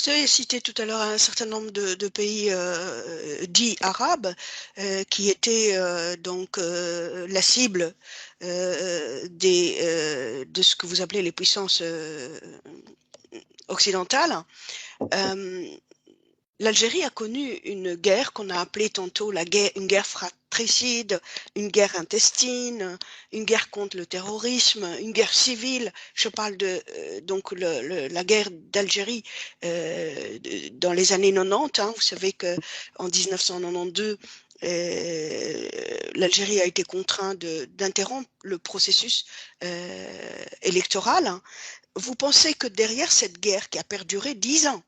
Vous avez cité tout à l'heure un certain nombre de pays dits arabes qui étaient la cible de ce que vous appelez les puissances occidentales. Euh, L'Algérie a connu une guerre qu'on a appelée tantôt une guerre fratricide, une guerre intestine, une guerre contre le terrorisme, une guerre civile. Je parle de la guerre d'Algérie dans les années 90. Hein. Vous savez que en 1992, l'Algérie a été contrainte d'interrompre le processus électoral. Hein. Vous pensez que derrière cette guerre qui a perduré 10 ans,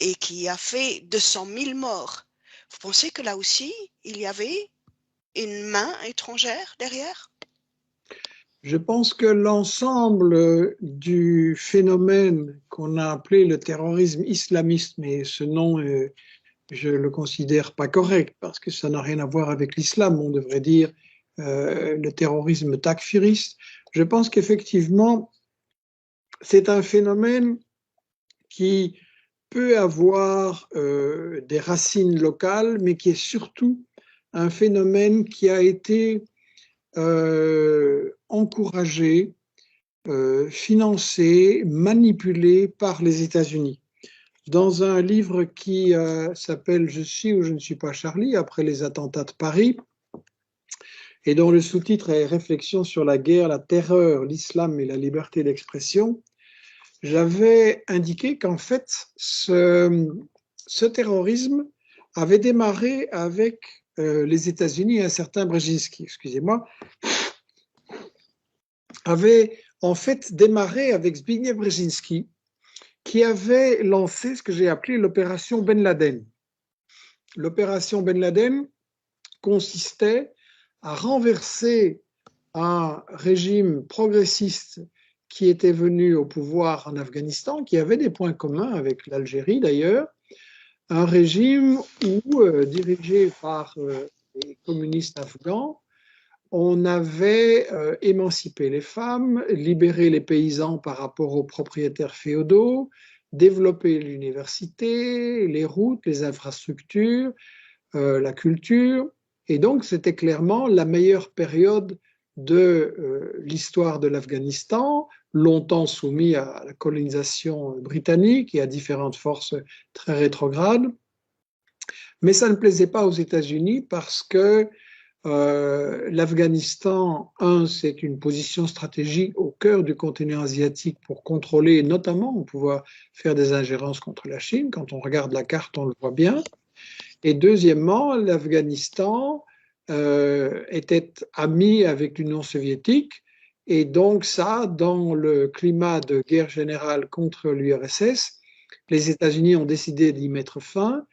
et qui a fait 200 000 morts. Vous pensez que là aussi, il y avait une main étrangère derrière? Je pense que l'ensemble du phénomène qu'on a appelé le terrorisme islamiste, mais ce nom, je le considère pas correct parce que ça n'a rien à voir avec l'islam. On devrait dire le terrorisme takfiriste. Je pense qu'effectivement, c'est un phénomène qui peut avoir des racines locales, mais qui est surtout un phénomène qui a été encouragé, financé, manipulé par les États-Unis. Dans un livre qui s'appelle Je suis ou je ne suis pas Charlie, après les attentats de Paris, et dont le sous-titre est Réflexion sur la guerre, la terreur, l'islam et la liberté d'expression, j'avais indiqué qu'en fait, ce terrorisme avait démarré avec les États-Unis et un certain Brzezinski, excusez-moi, avait en fait démarré avec Zbigniew Brzezinski, qui avait lancé ce que j'ai appelé l'opération Ben Laden. L'opération Ben Laden consistait à renverser un régime progressiste qui était venu au pouvoir en Afghanistan, qui avait des points communs avec l'Algérie d'ailleurs, un régime où, dirigé par les communistes afghans, on avait émancipé les femmes, libéré les paysans par rapport aux propriétaires féodaux, développé l'université, les routes, les infrastructures, la culture. Et donc, c'était clairement la meilleure période de l'histoire de l'Afghanistan, longtemps soumis à la colonisation britannique et à différentes forces très rétrogrades. Mais ça ne plaisait pas aux États-Unis parce que l'Afghanistan, c'est une position stratégique au cœur du continent asiatique pour contrôler, notamment, on pouvait faire des ingérences contre la Chine. Quand on regarde la carte, on le voit bien. Et deuxièmement, l'Afghanistan était ami avec l'Union soviétique. Et donc ça, dans le climat de guerre générale contre l'URSS, les États-Unis ont décidé d'y mettre fin.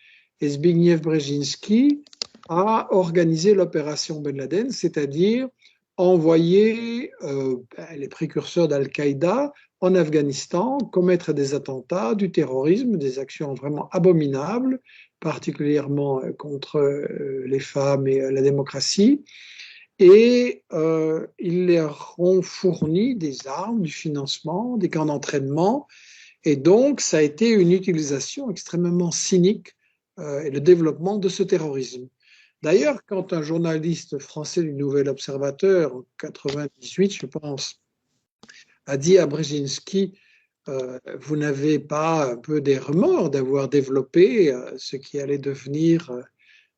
Et Zbigniew Brzezinski a organisé l'opération Ben Laden, c'est-à-dire envoyer les précurseurs d'Al-Qaïda en Afghanistan, commettre des attentats, du terrorisme, des actions vraiment abominables, particulièrement contre les femmes et la démocratie. Et ils leur ont fourni des armes, du financement, des camps d'entraînement. Et donc, ça a été une utilisation extrêmement cynique et le développement de ce terrorisme. D'ailleurs, quand un journaliste français du Nouvel Observateur, en 98, je pense, a dit à Brzezinski, vous n'avez pas un peu des remords d'avoir développé ce qui allait devenir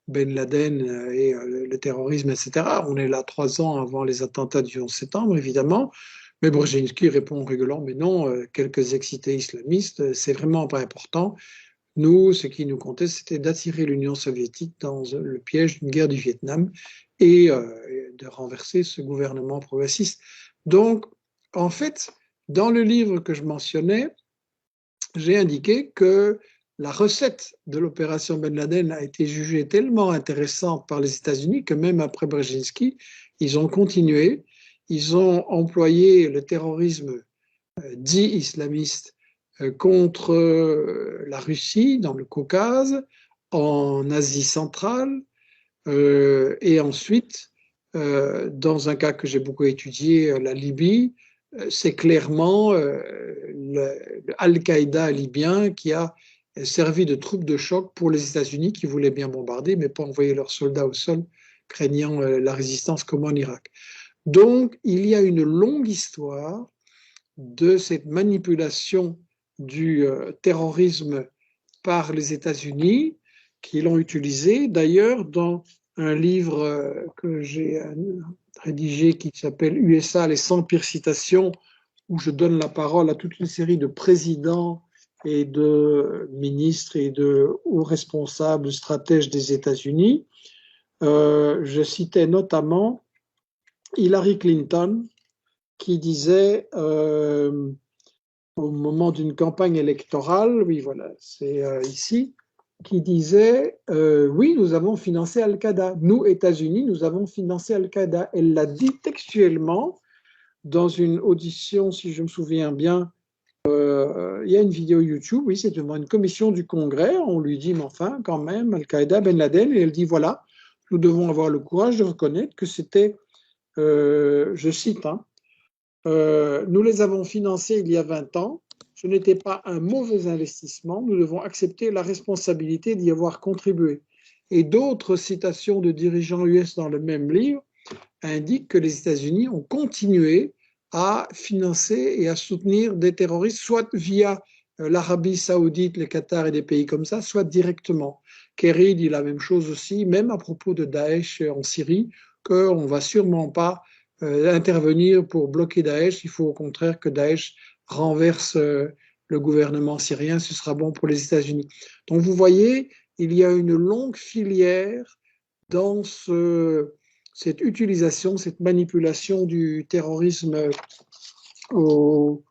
Ben Laden et le terrorisme, etc. On est là 3 ans avant les attentats du 11 septembre, évidemment. Mais Brzezinski répond en rigolant, mais non, quelques excités islamistes, c'est vraiment pas important. Nous, ce qui nous comptait, c'était d'attirer l'Union soviétique dans le piège d'une guerre du Vietnam et de renverser ce gouvernement progressiste. Donc, en fait, dans le livre que je mentionnais, j'ai indiqué que la recette de l'opération Ben Laden a été jugée tellement intéressante par les États-Unis que même après Brzezinski, ils ont continué. Ils ont employé le terrorisme dit islamiste contre la Russie, dans le Caucase, en Asie centrale, et ensuite, dans un cas que j'ai beaucoup étudié, la Libye, c'est clairement le Al-Qaïda libyen qui a servi de troupe de choc pour les États-Unis qui voulaient bien bombarder, mais pas envoyer leurs soldats au sol, craignant la résistance comme en Irak. Donc, il y a une longue histoire de cette manipulation du terrorisme par les États-Unis, qui l'ont utilisé. D'ailleurs, dans un livre que j'ai rédigé qui s'appelle USA, les 100 pires citations, où je donne la parole à toute une série de présidents et de ministres et de hauts responsables stratèges des États-Unis. Je citais notamment Hillary Clinton qui disait au moment d'une campagne électorale, oui voilà, c'est ici, qui disait oui, nous avons financé Al-Qaïda. Nous, États-Unis, nous avons financé Al-Qaïda. Elle l'a dit textuellement dans une audition, si je me souviens bien. Il y a une vidéo YouTube, oui, c'est devant une commission du Congrès. On lui dit, mais enfin, quand même, Al-Qaïda, Ben Laden, et elle dit voilà, nous devons avoir le courage de reconnaître que c'était, je cite, hein, nous les avons financés il y a 20 ans. Ce n'était pas un mauvais investissement. Nous devons accepter la responsabilité d'y avoir contribué. Et d'autres citations de dirigeants US dans le même livre indiquent que les États-Unis ont continué à financer et à soutenir des terroristes, soit via l'Arabie saoudite, le Qatar et des pays comme ça, soit directement. Kerry dit la même chose aussi, même à propos de Daesh en Syrie, qu'on ne va sûrement pas intervenir pour bloquer Daesh. Il faut au contraire que Daesh renverse le gouvernement syrien. Ce sera bon pour les États-Unis. Donc vous voyez, il y a une longue filière dans cette utilisation, cette manipulation du terrorisme au,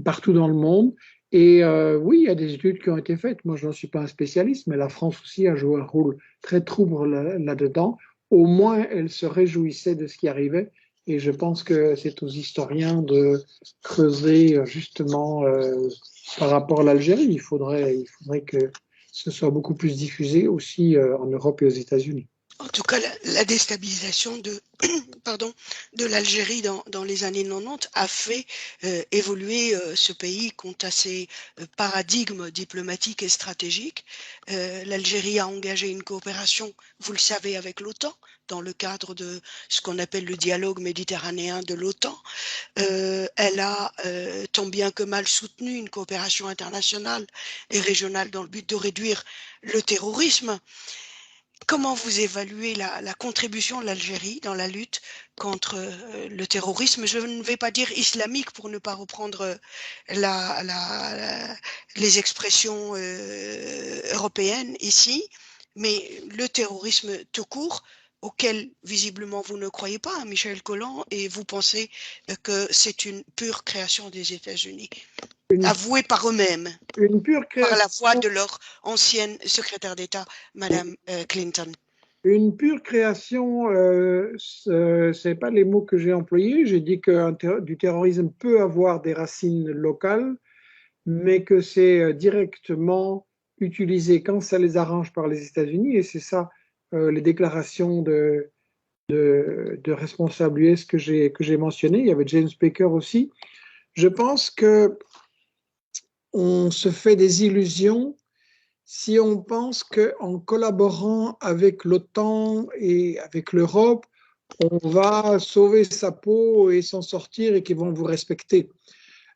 partout dans le monde. Et oui, il y a des études qui ont été faites. Moi, je n'en suis pas un spécialiste, mais la France aussi a joué un rôle très trouble là-dedans. Au moins, elle se réjouissait de ce qui arrivait. Et je pense que c'est aux historiens de creuser justement par rapport à l'Algérie. Il faudrait que ce soit beaucoup plus diffusé aussi en Europe et aux États-Unis. En tout cas, la déstabilisation pardon, de l'Algérie dans les années 90 a fait évoluer ce pays quant à ses paradigmes diplomatiques et stratégiques. L'Algérie a engagé une coopération, vous le savez, avec l'OTAN dans le cadre de ce qu'on appelle le dialogue méditerranéen de l'OTAN. Elle a tant bien que mal soutenu une coopération internationale et régionale dans le but de réduire le terrorisme. Comment vous évaluez la contribution de l'Algérie dans la lutte contre le terrorisme? Je ne vais pas dire islamique pour ne pas reprendre les expressions européennes ici, mais le terrorisme tout court, auquel visiblement vous ne croyez pas, hein, Michel Colland, et vous pensez que c'est une pure création des États-Unis, Une, avouée par eux-mêmes, une pure par la création, voix de leur ancienne secrétaire d'État, Madame Clinton. une pure création, c'est pas les mots que j'ai employés. J'ai dit que du terrorisme peut avoir des racines locales, mais que c'est directement utilisé quand ça les arrange par les États-Unis. Et c'est ça les déclarations de responsables US que j'ai mentionnées. Il y avait James Baker aussi. Je pense que on se fait des illusions si on pense qu'en collaborant avec l'OTAN et avec l'Europe, on va sauver sa peau et s'en sortir et qu'ils vont vous respecter.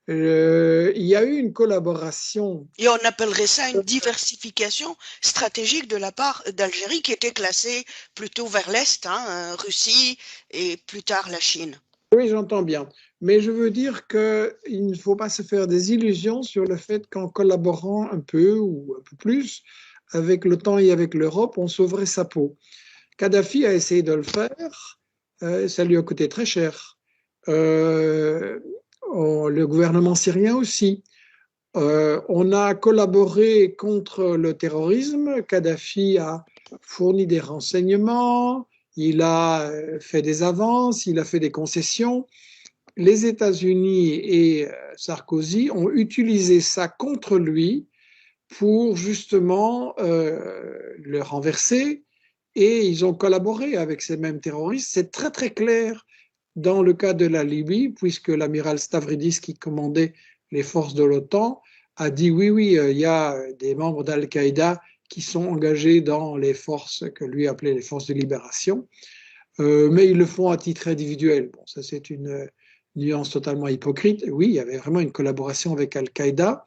Il y a eu une collaboration. Et on appellerait ça une diversification stratégique de la part d'Algérie qui était classée plutôt vers l'Est, hein, Russie et plus tard la Chine. Oui, j'entends bien. Mais je veux dire qu'il ne faut pas se faire des illusions sur le fait qu'en collaborant un peu ou un peu plus avec l'OTAN et avec l'Europe, on sauverait sa peau. Kadhafi a essayé de le faire, ça lui a coûté très cher. Le gouvernement syrien aussi. On a collaboré contre le terrorisme. Kadhafi a fourni des renseignements, il a fait des avances, il a fait des concessions. Les États-Unis et Sarkozy ont utilisé ça contre lui pour justement le renverser et ils ont collaboré avec ces mêmes terroristes. C'est très très clair dans le cas de la Libye, puisque l'amiral Stavridis, qui commandait les forces de l'OTAN, a dit oui, oui, il y a des membres d'Al-Qaïda qui sont engagés dans les forces que lui appelait les forces de libération, mais ils le font à titre individuel. Bon, ça c'est une nuance totalement hypocrite. Oui, il y avait vraiment une collaboration avec Al-Qaïda,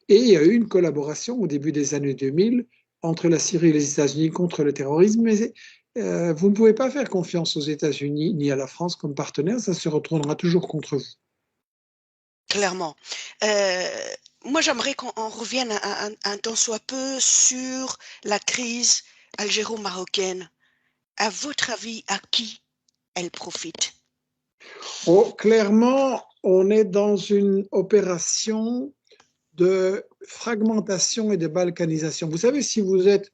et il y a eu une collaboration au début des années 2000 entre la Syrie et les États-Unis contre le terrorisme, mais vous ne pouvez pas faire confiance aux États-Unis ni à la France comme partenaire, ça se retournera toujours contre vous. Clairement. Moi, j'aimerais qu'on revienne un tant soit peu sur la crise algéro-marocaine. À votre avis, à qui elle profite? Oh, clairement, on est dans une opération de fragmentation et de balkanisation. Vous savez, si vous êtes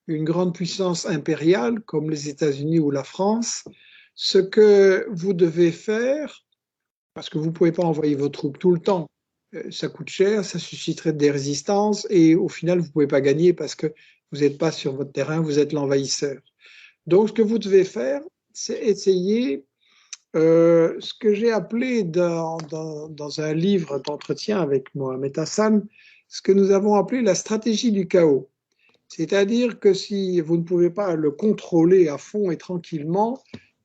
une grande puissance impériale comme les États-Unis ou la France, ce que vous devez faire, parce que vous ne pouvez pas envoyer vos troupes tout le temps, ça coûte cher, ça susciterait des résistances et au final, vous ne pouvez pas gagner parce que vous n'êtes pas sur votre terrain, vous êtes l'envahisseur. Donc, ce que vous devez faire, c'est essayer ce que j'ai appelé dans un livre d'entretien avec Mohamed Hassan, ce que nous avons appelé la stratégie du chaos. C'est-à-dire que si vous ne pouvez pas le contrôler à fond et tranquillement,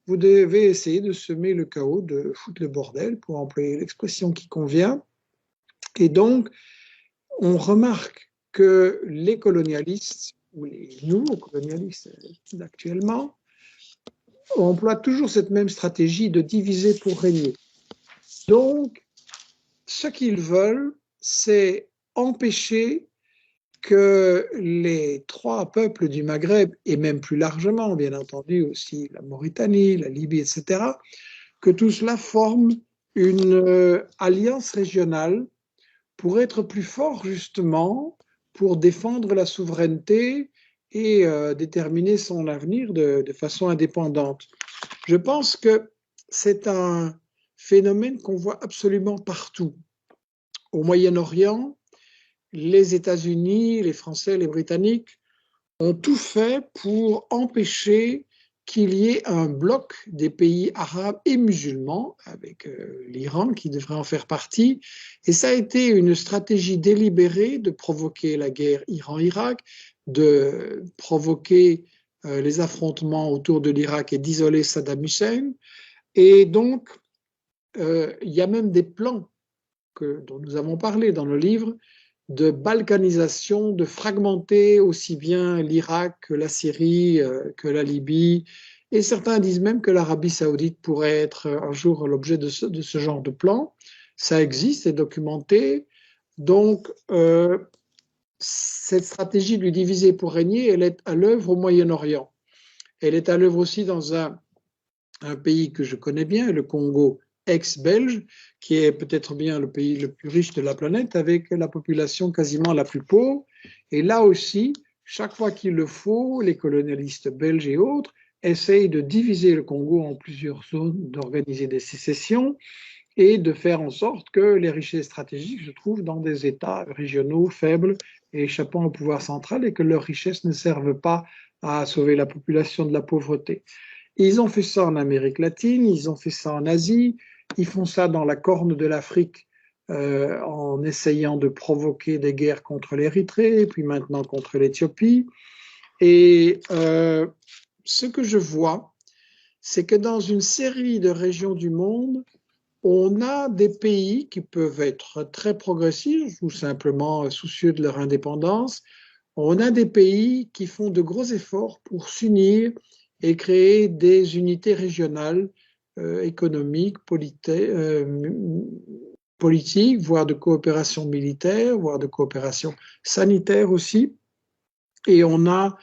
vous devez essayer de semer le chaos, de foutre le bordel, pour employer l'expression qui convient. Et donc, on remarque que les colonialistes, ou les nouveaux colonialistes actuellement, emploient toujours cette même stratégie de diviser pour régner. Donc, ce qu'ils veulent, c'est empêcher que les trois peuples du Maghreb, et même plus largement, bien entendu, aussi la Mauritanie, la Libye, etc., que tout cela forme une alliance régionale pour être plus fort, justement, pour défendre la souveraineté et déterminer son avenir de façon indépendante. Je pense que c'est un phénomène qu'on voit absolument partout. Au Moyen-Orient, les États-Unis, les Français, les Britanniques ont tout fait pour empêcher qu'il y ait un bloc des pays arabes et musulmans, avec l'Iran qui devrait en faire partie. Et ça a été une stratégie délibérée de provoquer la guerre Iran-Irak, de provoquer les affrontements autour de l'Irak et d'isoler Saddam Hussein. Et donc, il y a même des plans dont nous avons parlé dans le livre, de balkanisation, de fragmenter aussi bien l'Irak que la Syrie, que la Libye. Et certains disent même que l'Arabie saoudite pourrait être un jour l'objet de ce genre de plan. Ça existe, c'est documenté. Donc, cette stratégie du diviser pour régner, elle est à l'œuvre au Moyen-Orient. Elle est à l'œuvre aussi dans un pays que je connais bien, le Congo ex-belge, qui est peut-être bien le pays le plus riche de la planète, avec la population quasiment la plus pauvre. Et là aussi, chaque fois qu'il le faut, les colonialistes belges et autres essayent de diviser le Congo en plusieurs zones, d'organiser des sécessions et de faire en sorte que les richesses stratégiques se trouvent dans des États régionaux faibles et échappant au pouvoir central et que leurs richesses ne servent pas à sauver la population de la pauvreté. Ils ont fait ça en Amérique latine, ils ont fait ça en Asie, ils font ça dans la corne de l'Afrique en essayant de provoquer des guerres contre l'Érythrée, puis maintenant contre l'Éthiopie. Et ce que je vois, c'est que dans une série de régions du monde, on a des pays qui peuvent être très progressifs ou simplement soucieux de leur indépendance. On a des pays qui font de gros efforts pour s'unir et créer des unités régionales économiques, politiques, voire de coopération militaire, voire de coopération sanitaire aussi. Et on a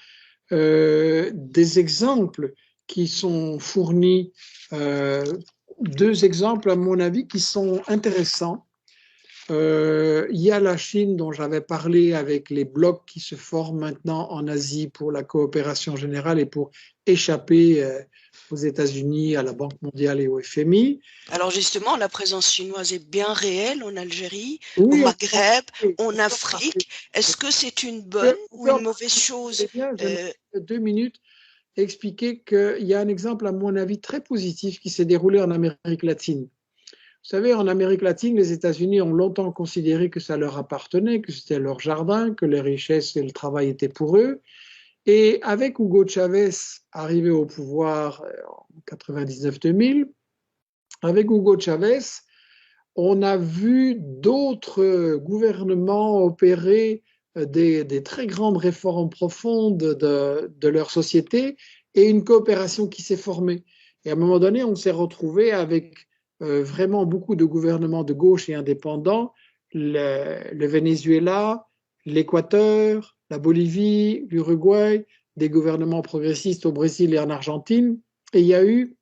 des exemples qui sont fournis, deux exemples à mon avis qui sont intéressants. Il y a la Chine dont j'avais parlé avec les blocs qui se forment maintenant en Asie pour la coopération générale et pour échapper aux États-Unis, à la Banque mondiale et au FMI. Alors justement, la présence chinoise est bien réelle en Algérie, au Oui, Maghreb, en on Afrique. Est-ce que c'est une je bonne ou peux en une parler, mauvaise si vous chose? voulez bien, je Euh, n'ai que 2 minutes. expliquer qu'il y a un exemple, à mon avis, très positif qui s'est déroulé en Amérique latine. Vous savez, en Amérique latine, les États-Unis ont longtemps considéré que ça leur appartenait, que c'était leur jardin, que les richesses et le travail étaient pour eux. Et avec Hugo Chavez arrivé au pouvoir en 99-2000, avec Hugo Chavez, on a vu d'autres gouvernements opérer des très grandes réformes profondes de leur société et une coopération qui s'est formée. Et à un moment donné, on s'est retrouvé avec vraiment beaucoup de gouvernements de gauche et indépendants, le Venezuela, l'Équateur, la Bolivie, l'Uruguay, des gouvernements progressistes au Brésil et en Argentine. Et il y a eu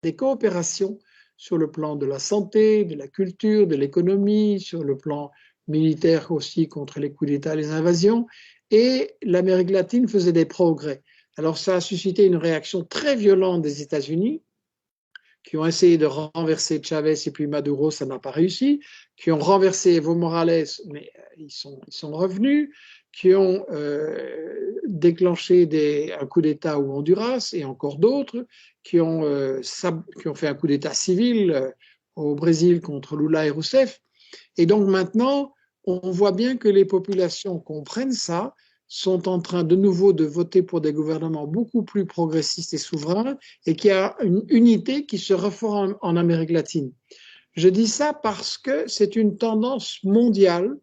des coopérations sur le plan de la santé, de la culture, de l'économie, sur le plan militaire aussi contre les coups d'État, les invasions. Et l'Amérique latine faisait des progrès. Alors ça a suscité une réaction très violente des États-Unis, qui ont essayé de renverser Chavez et puis Maduro, ça n'a pas réussi, qui ont renversé Evo Morales, mais ils sont revenus, qui ont déclenché un coup d'État au Honduras et encore d'autres, qui ont fait un coup d'État civil au Brésil contre Lula et Rousseff. Et donc maintenant, on voit bien que les populations comprennent ça, sont en train de nouveau de voter pour des gouvernements beaucoup plus progressistes et souverains, et qu'il y a une unité qui se reforme en Amérique latine. Je dis ça parce que c'est une tendance mondiale,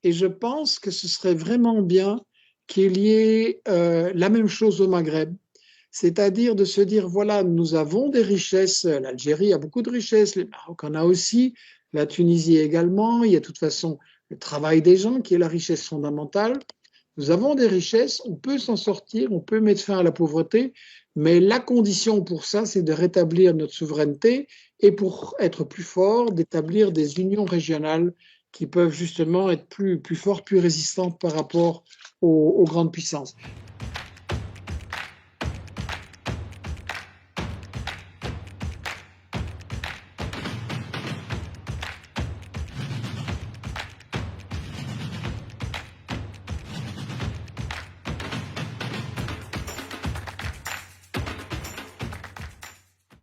et je pense que ce serait vraiment bien qu'il y ait la même chose au Maghreb, c'est-à-dire de se dire, voilà, nous avons des richesses, l'Algérie a beaucoup de richesses, le Maroc en a aussi, la Tunisie également, il y a de toute façon le travail des gens qui est la richesse fondamentale. Nous avons des richesses, on peut s'en sortir, on peut mettre fin à la pauvreté, mais la condition pour ça, c'est de rétablir notre souveraineté et pour être plus fort, d'établir des unions régionales qui peuvent justement être plus fortes, plus résistantes par rapport aux grandes puissances.